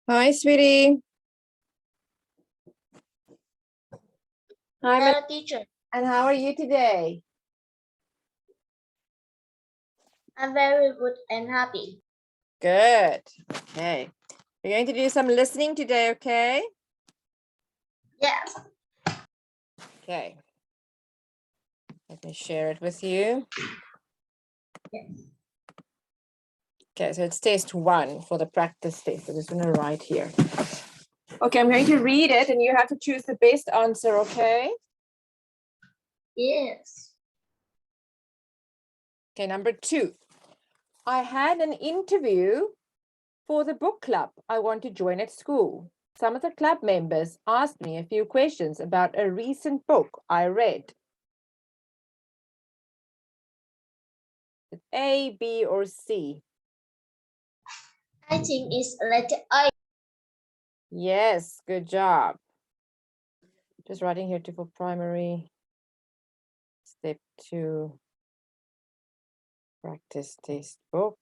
Hi, sweetie. Hi, Hello, teacher. and how are you today? I'm very good and happy. Good. Okay. We're going to do some listening today, okay? Yes. Okay. Let me share it with you. Yes. Okay, so it's test 1 for the practice test. I'm just going to write here. Okay, I'm going to read it and you have to choose the best answer, okay? Yes. Okay, number 2. I had an interview for the book club I want to join at school. Some of the club members asked me a few questions about a recent book I read. A, B, or C? I think it's letter A. Yes, good job. Just writing here for primary. Step 2. Practice test book.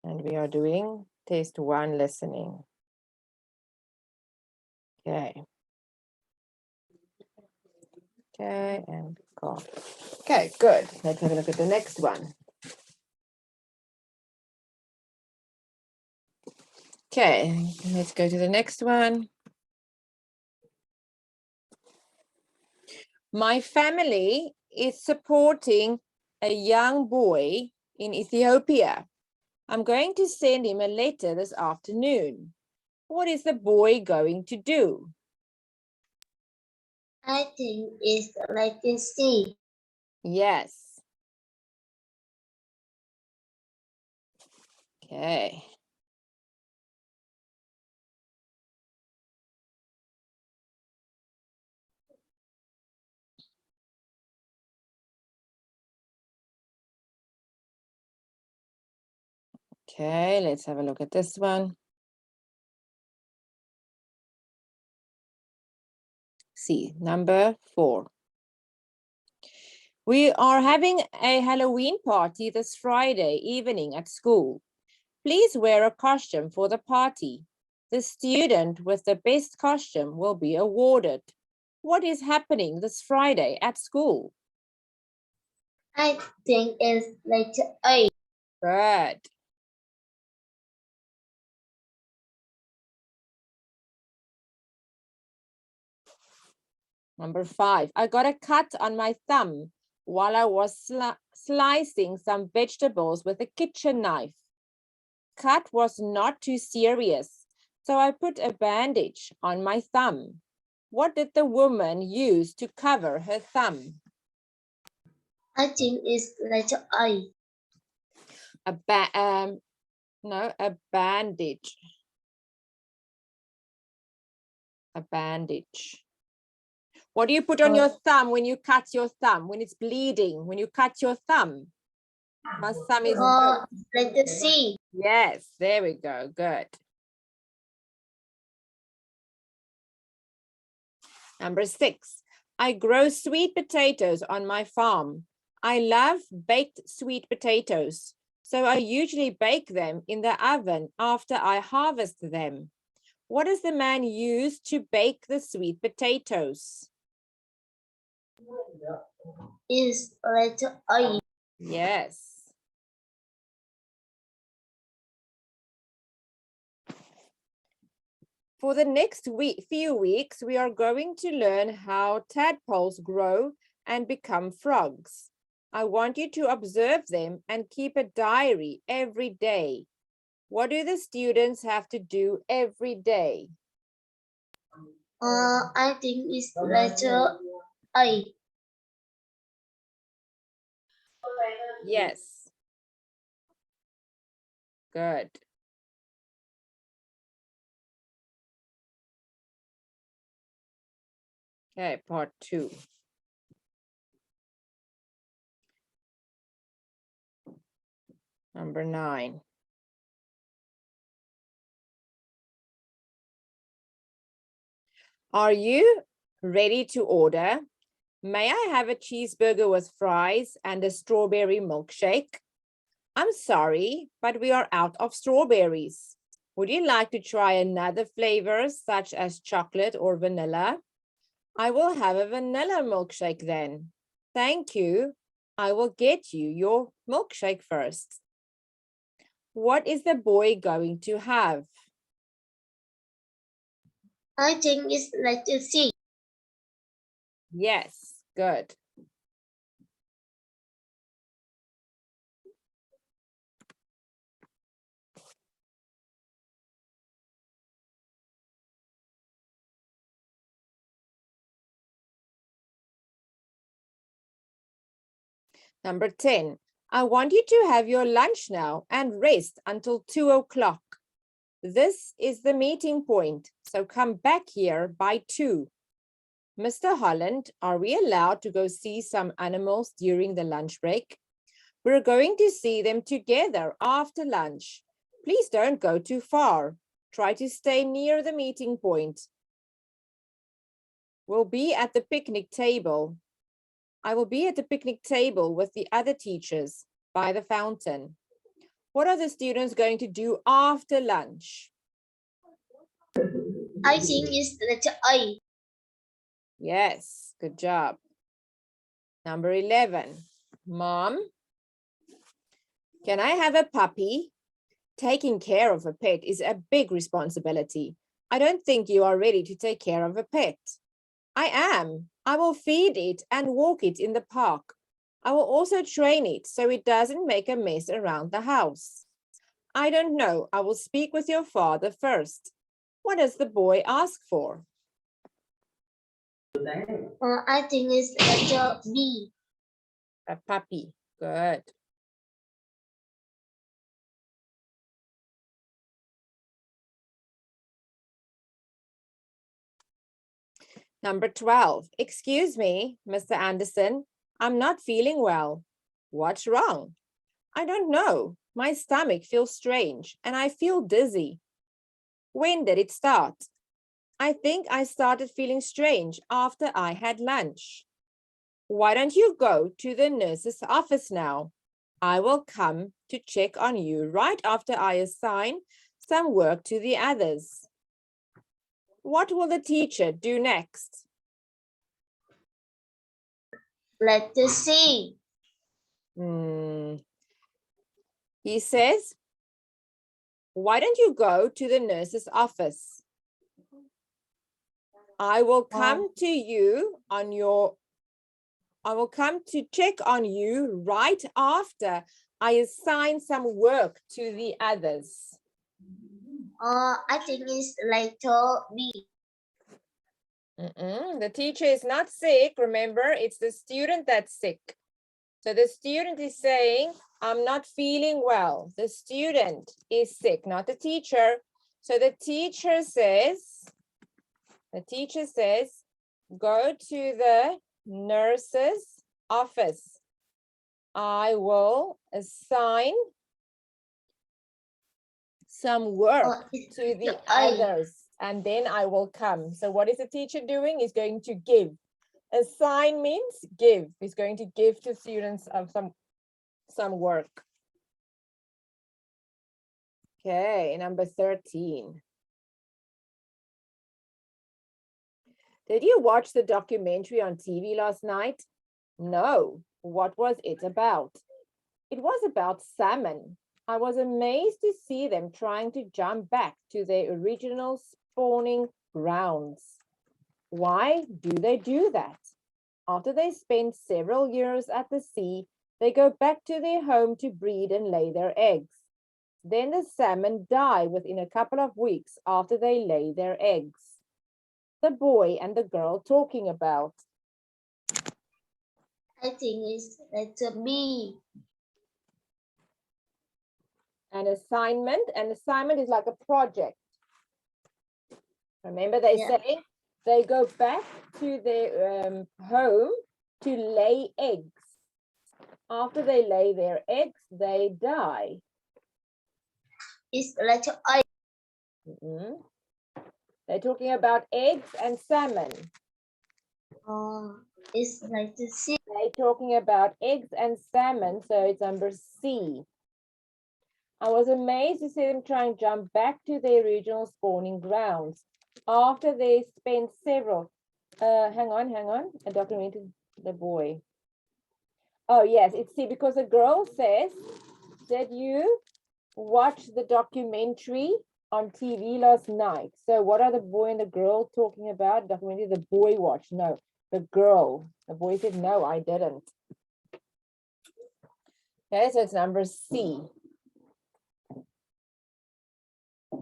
And we are doing test 1 listening. Okay. Okay, and go. Okay, good. Let's have a look at the next one. Okay, let's go to the next one. My family is supporting a young boy in Ethiopia. I'm going to send him a letter this afternoon. What is the boy going to do? I think it's letter C. Yes. Okay. Okay, let's have a look at this one. See, number 4. We are having a Halloween party this Friday evening at school. Please wear a costume for the party. The student with the best costume will be awarded. What is happening this Friday at school? I think it's letter A. Good. Number 5. I got a cut on my thumb while I was slicing some vegetables with a kitchen knife. Cut was not too serious, so I put a bandage on my thumb. What did the woman use to cover her thumb? I think it's letter A. A bandage. A bandage. What do you put on your thumb when you cut your thumb? When it's bleeding, when you cut your thumb? My thumb is. Letter C. Yes, there we go. Good. Number 6. I grow sweet potatoes on my farm. I love baked sweet potatoes, so I usually bake them in the oven after I harvest them. What does the man use to bake the sweet potatoes? Is letter A. Yes. For the next few weeks, we are going to learn how tadpoles grow and become frogs. I want you to observe them and keep a diary every day. What do the students have to do every day? I think it's letter A. Yes. Good. Okay, part 2. Number 9. Are you ready to order? May I have a cheeseburger with fries and a strawberry milkshake? I'm sorry, but we are out of strawberries. Would you like to try another flavor such as chocolate or vanilla? I will have a vanilla milkshake then. Thank you. I will get you your milkshake first. What is the boy going to have? I think it's letter C. Yes, good. Number 10, I want you to have your lunch now and rest until 2 o'clock. This is the meeting point, so come back here by 2. Mr. Holland, are we allowed to go see some animals during the lunch break? We're going to see them together after lunch. Please don't go too far. Try to stay near the meeting point. We'll be at the picnic table. I will be at the picnic table with the other teachers by the fountain. What are the students going to do after lunch? I think it's letter A. Yes, good job. Number 11, Mom, can I have a puppy? Taking care of a pet is a big responsibility. I don't think you are ready to take care of a pet. I am. I will feed it and walk it in the park. I will also train it so it doesn't make a mess around the house. I don't know. I will speak with your father first. What does the boy ask for? I think it's letter B. A puppy. Good. Number 12. Excuse me, Mr. Anderson. I'm not feeling well. What's wrong? I don't know. My stomach feels strange and I feel dizzy. When did it start? I think I started feeling strange after I had lunch. Why don't you go to the nurse's office now? I will come to check on you right after I assign some work to the others. What will the teacher do next? Letter C. He says, why don't you go to the nurse's office? I will come to you on your, I will come to check on you right after I assign some work to the others. I think it's letter B. The teacher is not sick. Remember, it's the student that's sick. So the student is saying, I'm not feeling well. The student is sick, not the teacher. So the teacher says, go to the nurse's office. I will assign some work to the others and then I will come. So what is the teacher doing? He's going to give. Assign means give. He's going to give to students of some work. Okay, number 13. Did you watch the documentary on TV last night? No. What was it about? It was about salmon. I was amazed to see them trying to jump back to their original spawning grounds. Why do they do that? After they spend several years at the sea, they go back to their home to breed and lay their eggs. Then the salmon die within a couple of weeks after they lay their eggs. The boy and the girl talking about. I think it's letter B. An assignment is like a project. Remember they say they go back to their home to lay eggs. After they lay their eggs, they die. It's letter A. They're talking about eggs and salmon. It's letter C. They're talking about eggs and salmon, so it's number C. I was amazed to see them try and jump back to their original spawning grounds after they spent several. Hang on. I documented the boy. Oh, yes, it's see, because the girl says, did you watch the documentary on TV last night? So what are the boy and the girl talking about? Documentary the boy watched. No, the girl. The boy said, no, I didn't. Okay, so it's number C.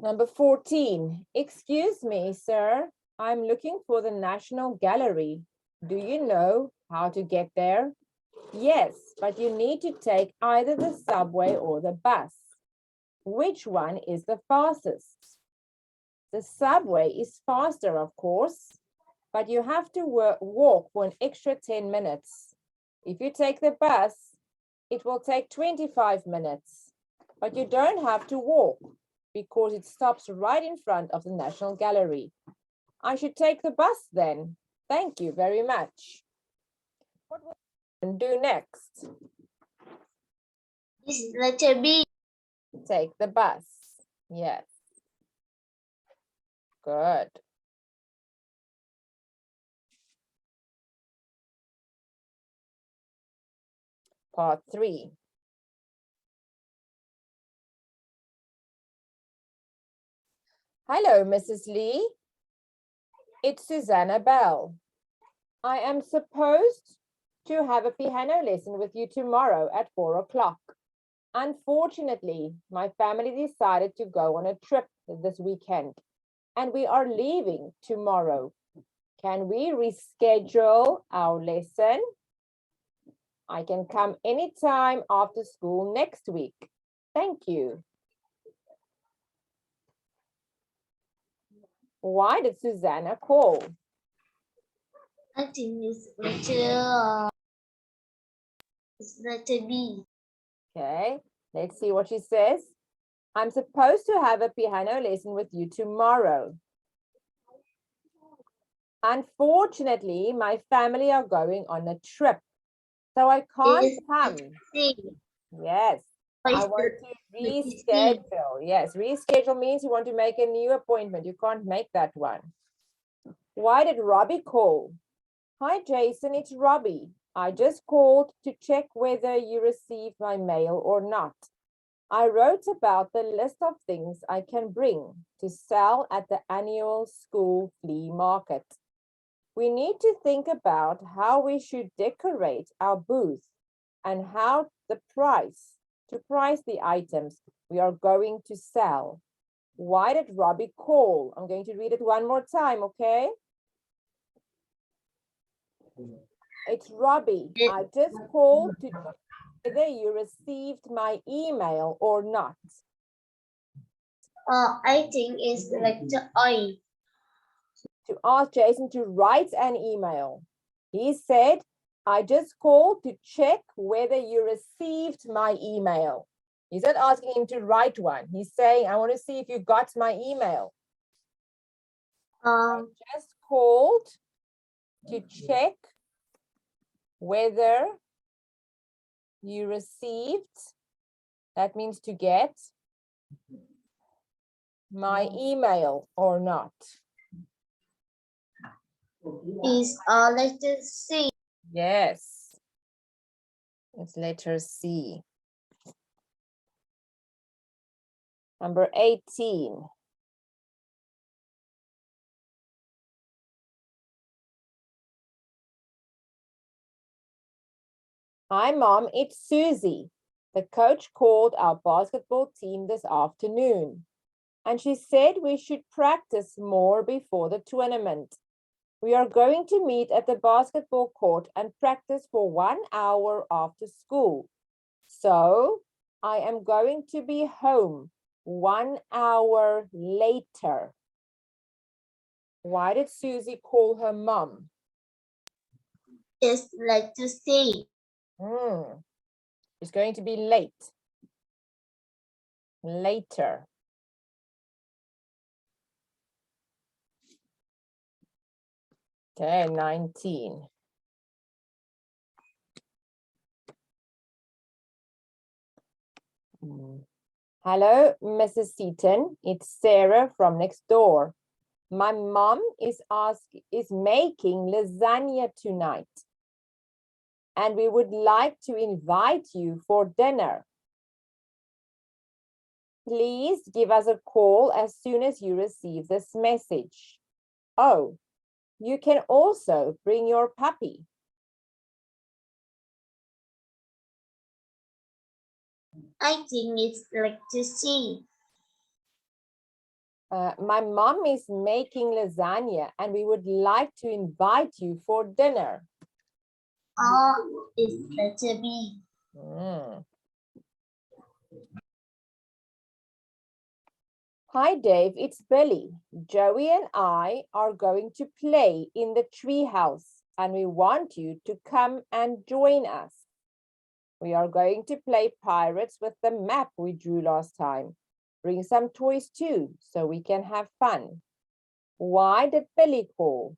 Number 14. Excuse me, sir. I'm looking for the National Gallery. Do you know how to get there? Yes, but you need to take either the subway or the bus. Which one is the fastest? The subway is faster, of course, but you have to walk for an extra 10 minutes. If you take the bus, it will take 25 minutes, but you don't have to walk because it stops right in front of the National Gallery. I should take the bus then. Thank you very much. What will you do next? Is letter B. Take the bus. Yes. Good. Part 3. Hello, Mrs. Lee. It's Susanna Bell. I am supposed to have a piano lesson with you tomorrow at 4 o'clock. Unfortunately, my family decided to go on a trip this weekend, and we are leaving tomorrow. Can we reschedule our lesson? I can come anytime after school next week. Thank you. Why did Susanna call? I think it's letter B. Okay, let's see what she says. I'm supposed to have a piano lesson with you tomorrow. Unfortunately, my family are going on a trip, so I can't come. C. Yes, I want to reschedule. Yes, reschedule means you want to make a new appointment. You can't make that one. Why did Robbie call? Hi, Jason, it's Robbie. I just called to check whether you received my mail or not. I wrote about the list of things I can bring to sell at the annual school flea market. We need to think about how we should decorate our booth and how to price the items we are going to sell. Why did Robbie call? I'm going to read it one more time, okay? It's Robbie. I just called to check whether you received my email or not. I think it's letter I. To ask Jason to write an email. He said, I just called to check whether you received my email. He's not asking him to write one. He's saying, I want to see if you got my email. I just called to check whether you received, that means to get, my email or not. Is letter C. Yes, it's letter C. Number 18. Hi, Mom, it's Susie. The coach called our basketball team this afternoon, and she said we should practice more before the tournament. We are going to meet at the basketball court and practice for 1 hour after school. So I am going to be home 1 hour later. Why did Susie call her mom? Is letter C. It's going to be late. Later. Okay, 19. Hello, Mrs. Seaton. It's Sarah from next door. My mom is making lasagna tonight, and we would like to invite you for dinner. Please give us a call as soon as you receive this message. Oh, you can also bring your puppy. I think it's like to see. My mom is making lasagna and we would like to invite you for dinner. Or it's letter B. Hi, Dave, it's Billy. Joey and I are going to play in the treehouse and we want you to come and join us. We are going to play pirates with the map we drew last time. Bring some toys too, so we can have fun. Why did Billy call?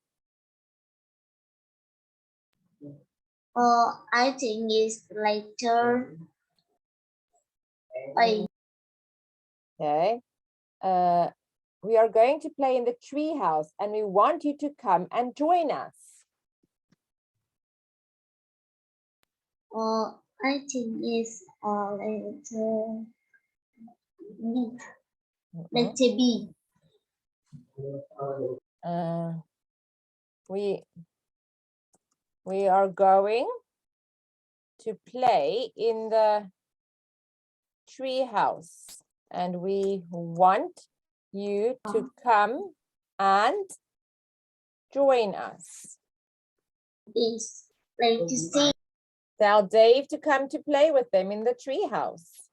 I think it's later. I. Okay. We are going to play in the treehouse and we want you to come and join us. I think it's later. B. Letter B. We are going to play in the treehouse and we want you to come and join us. It's like to see. Tell Dave to come to play with them in the treehouse.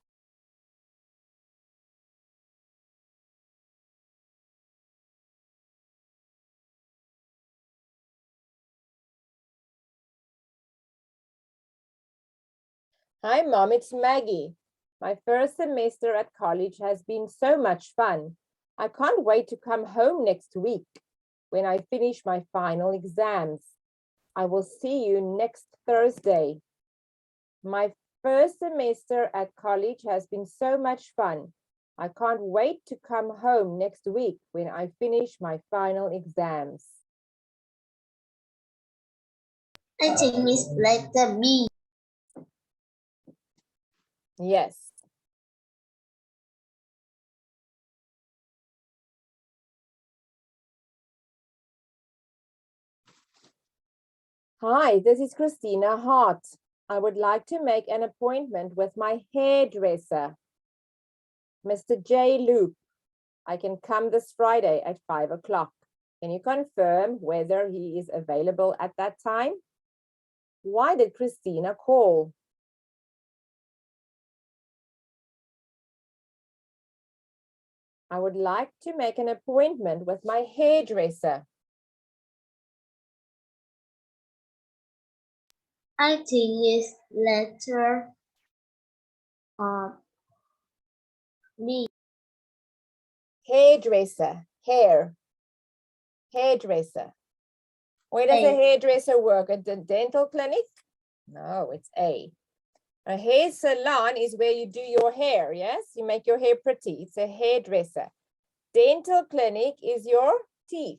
Hi, Mom, it's Maggie. My first semester at college has been so much fun. I can't wait to come home next week when I finish my final exams. I will see you next Thursday. My first semester at college has been so much fun. I can't wait to come home next week when I finish my final exams. I think it's letter B. Yes. Hi, this is Christina Hart. I would like to make an appointment with my hairdresser, Mr. J. Loop. I can come this Friday at 5 o'clock. Can you confirm whether he is available at that time? Why did Christina call? I would like to make an appointment with my hairdresser. I think it's letter B. Hairdresser, hairdresser. Where does a hairdresser work? At the dental clinic? No, it's A. A hair salon is where you do your hair, yes? You make your hair pretty. It's a hairdresser. Dental clinic is your teeth.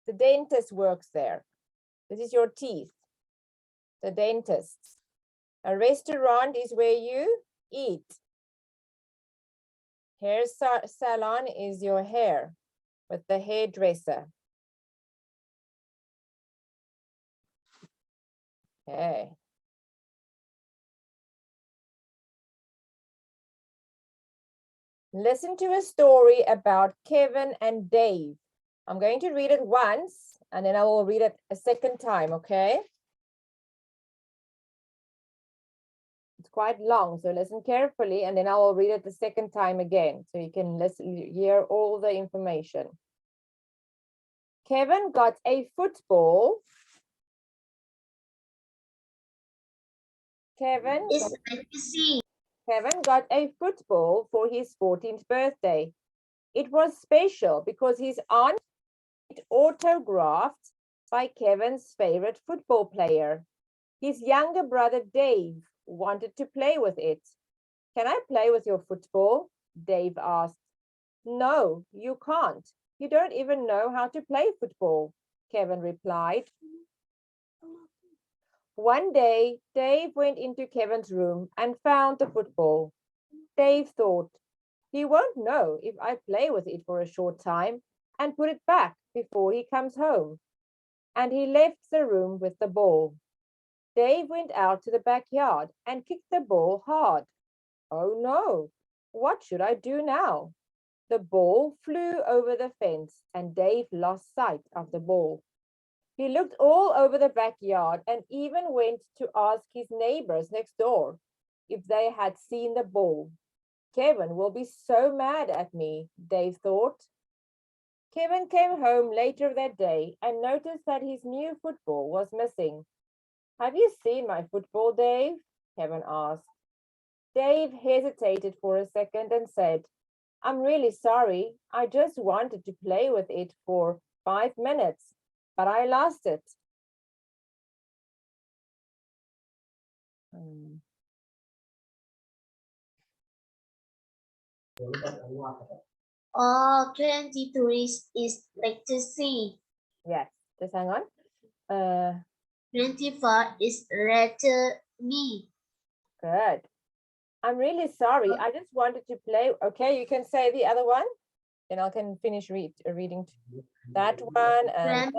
The dentist works there. This is your teeth. The dentist. A restaurant is where you eat. Hair salon is your hair with the hairdresser. Okay. Listen to a story about Kevin and Dave. I'm going to read it once and then I will read it a second time, okay? It's quite long, so listen carefully and then I will read it the second time again so you can hear all the information. Kevin got a football. Kevin got a football for his 14th birthday. It was special because his aunt autographed by Kevin's favorite football player. His younger brother Dave wanted to play with it. Can I play with your football? Dave asked. No, you can't. You don't even know how to play football, Kevin replied. One day, Dave went into Kevin's room and found the football. Dave thought, he won't know if I play with it for a short time and put it back before he comes home. And he left the room with the ball. Dave went out to the backyard and kicked the ball hard. Oh no, what should I do now? The ball flew over the fence and Dave lost sight of the ball. He looked all over the backyard and even went to ask his neighbors next door if they had seen the ball. Kevin will be so mad at me, Dave thought. Kevin came home later that day and noticed that his new football was missing. Have you seen my football, Dave? Kevin asked. Dave hesitated for a second and said, I'm really sorry. I just wanted to play with it for 5 minutes, but I lost it. Oh, 23 is letter C. Yes, just hang on. 24 is letter B. Good. I'm really sorry. I just wanted to play. Okay, you can say the other one. Then I can finish reading that one. And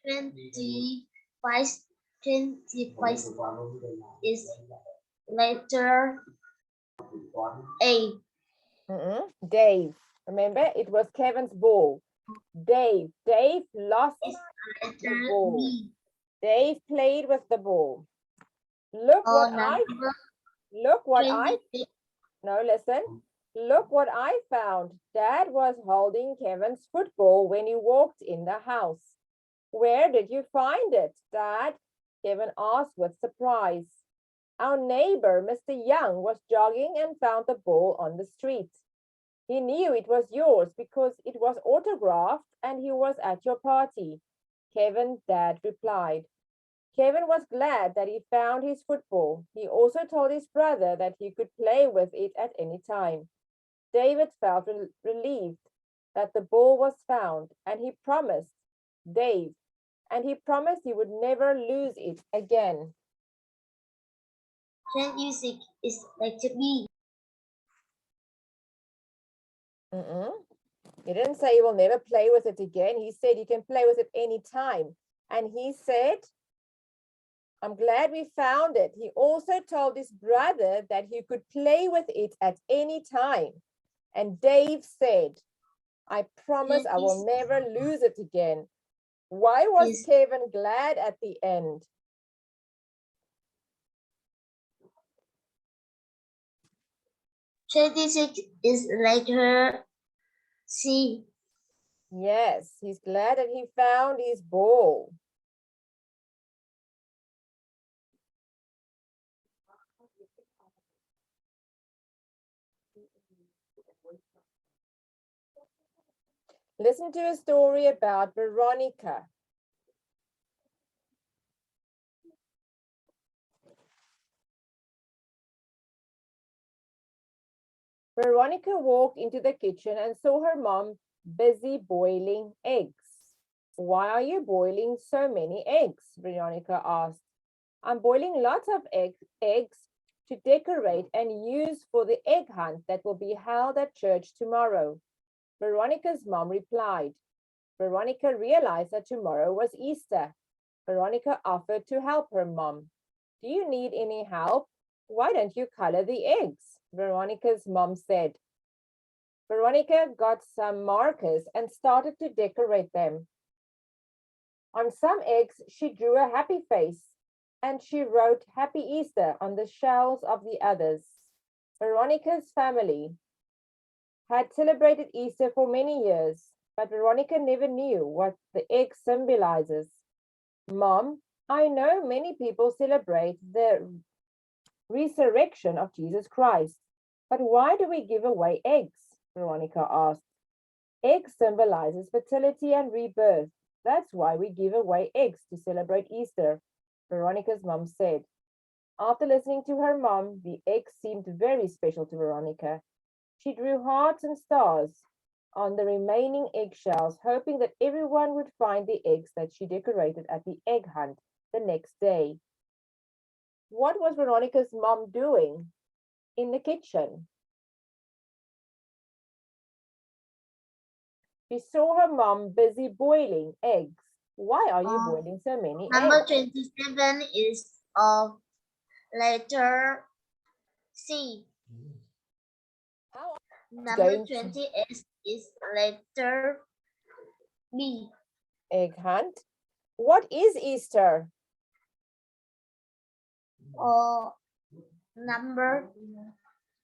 25, 25 is letter A. Dave. Remember, it was Kevin's ball. Dave lost the ball. B. Dave played with the ball. Look what no, listen. Look what I found. Dad was holding Kevin's football when he walked in the house. Where did you find it, Dad? Kevin asked with surprise. Our neighbor, Mr. Young, was jogging and found the ball on the street. He knew it was yours because it was autographed and he was at your party. Kevin's dad replied. Kevin was glad that he found his football. He also told his brother that he could play with it at any time. David felt relieved that the ball was found and he promised he would never lose it again. 26 is letter B. He didn't say he will never play with it again. He said you can play with it any time. And he said, I'm glad we found it. He also told his brother that he could play with it at any time. And Dave said, I promise I will never lose it again. Why was Kevin glad at the end? 26 is letter C. Yes, he's glad that he found his ball. Listen to a story about Veronica. Veronica walked into the kitchen and saw her mom busy boiling eggs. Why are you boiling so many eggs? Veronica asked. I'm boiling lots of eggs to decorate and use for the egg hunt that will be held at church tomorrow. Veronica's mom replied. Veronica realized that tomorrow was Easter. Veronica offered to help her mom. Do you need any help? Why don't you color the eggs? Veronica's mom said. Veronica got some markers and started to decorate them. On some eggs, she drew a happy face and she wrote Happy Easter on the shells of the others. Veronica's family had celebrated Easter for many years, but Veronica never knew what the egg symbolizes. Mom, I know many people celebrate the resurrection of Jesus Christ, but why do we give away eggs? Veronica asked. Egg symbolizes fertility and rebirth. That's why we give away eggs to celebrate Easter, Veronica's mom said. After listening to her mom, the eggs seemed very special to Veronica. She drew hearts and stars on the remaining eggshells, hoping that everyone would find the eggs that she decorated at the egg hunt the next day. What was Veronica's mom doing in the kitchen? She saw her mom busy boiling eggs. Why are you boiling so many Number eggs? 27 is of letter C. How Number going to 28 is letter B. egg hunt? What is Easter? Number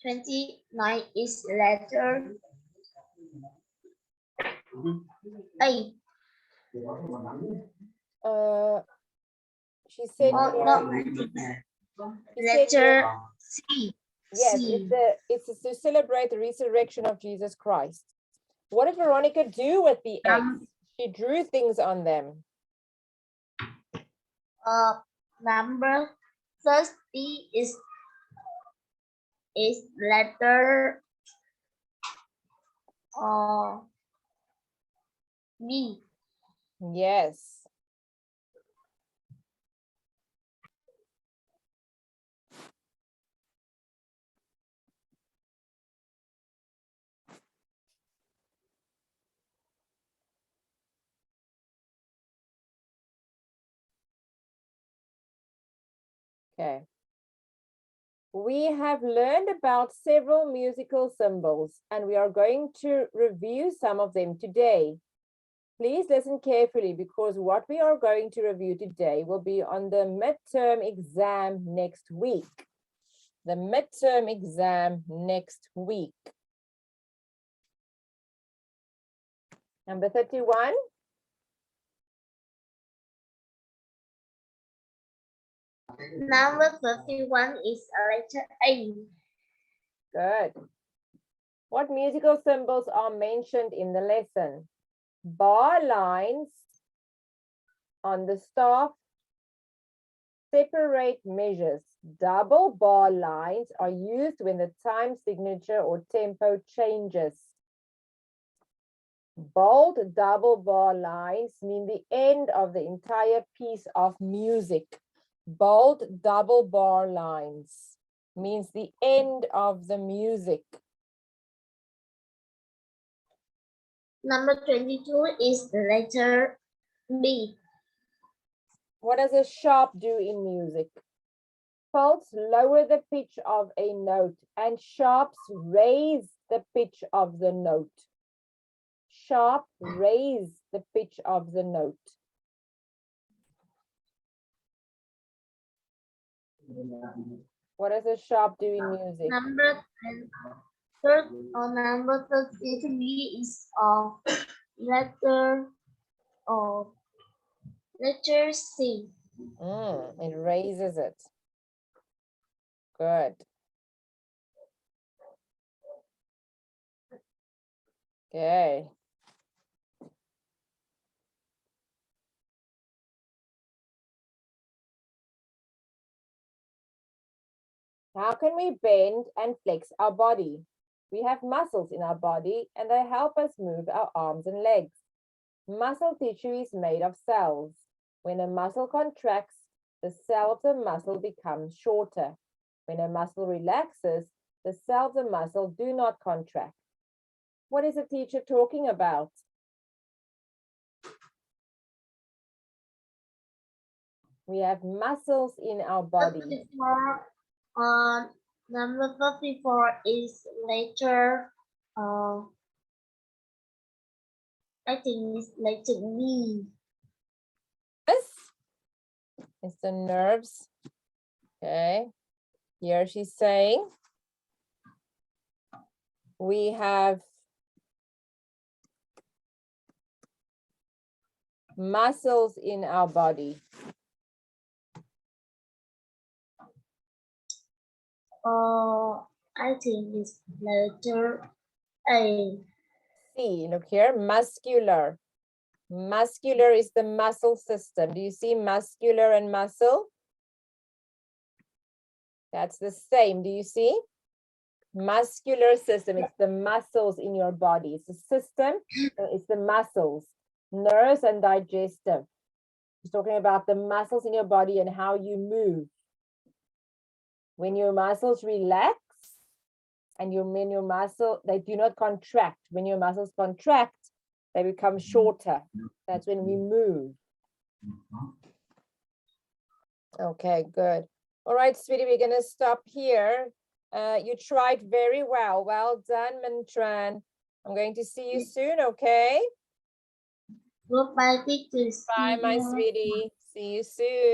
29 is letter A. She said Oh, here, no. she said here, Letter C. yes, C. it's to celebrate the resurrection of Jesus Christ. What did Veronica do with the eggs? She drew things on them. Number 30 is letter B. Yes. Okay. We have learned about several musical symbols and we are going to review some of them today. Please listen carefully because what we are going to review today will be on the midterm exam next week. The midterm exam next week. Number 31. Number 31 is letter A. Good. What musical symbols are mentioned in the lesson? Bar lines on the staff separate measures. Double bar lines are used when the time signature or tempo changes. Bold double bar lines mean the end of the entire piece of music. Bold double bar lines means the end of the music. Number 22 is letter B. What does a sharp do in music? False lower the pitch of a note and sharps raise the pitch of the note. Sharp raise the pitch of the note. What does a sharp do in music? Number 33 is letter C. It raises it. Good. Okay. How can we bend and flex our body? We have muscles in our body and they help us move our arms and legs. Muscle tissue is made of cells. When a muscle contracts, the cell of the muscle becomes shorter. When a muscle relaxes, the cells of the muscle do not contract. What is the teacher talking about? We have muscles in our body. Number 34 is letter I think it's letter B. This is the nerves. Okay. Here she's saying we have muscles in our body. I think it's letter A. See, look here, muscular. Muscular is the muscle system. Do you see muscular and muscle? That's the same. Do you see? Muscular system, it's the muscles in your body. It's the system, it's the muscles, nerves and digestive. It's talking about the muscles in your body and how you move. When your muscles relax and when your muscle, they do not contract. When your muscles contract, they become shorter. That's when we move. Okay, good. All right, sweetie, we're going to stop here. You tried very well. Well done, Mintran. I'm going to see you soon, okay? Goodbye, teachers. Bye, my sweetie. See you soon.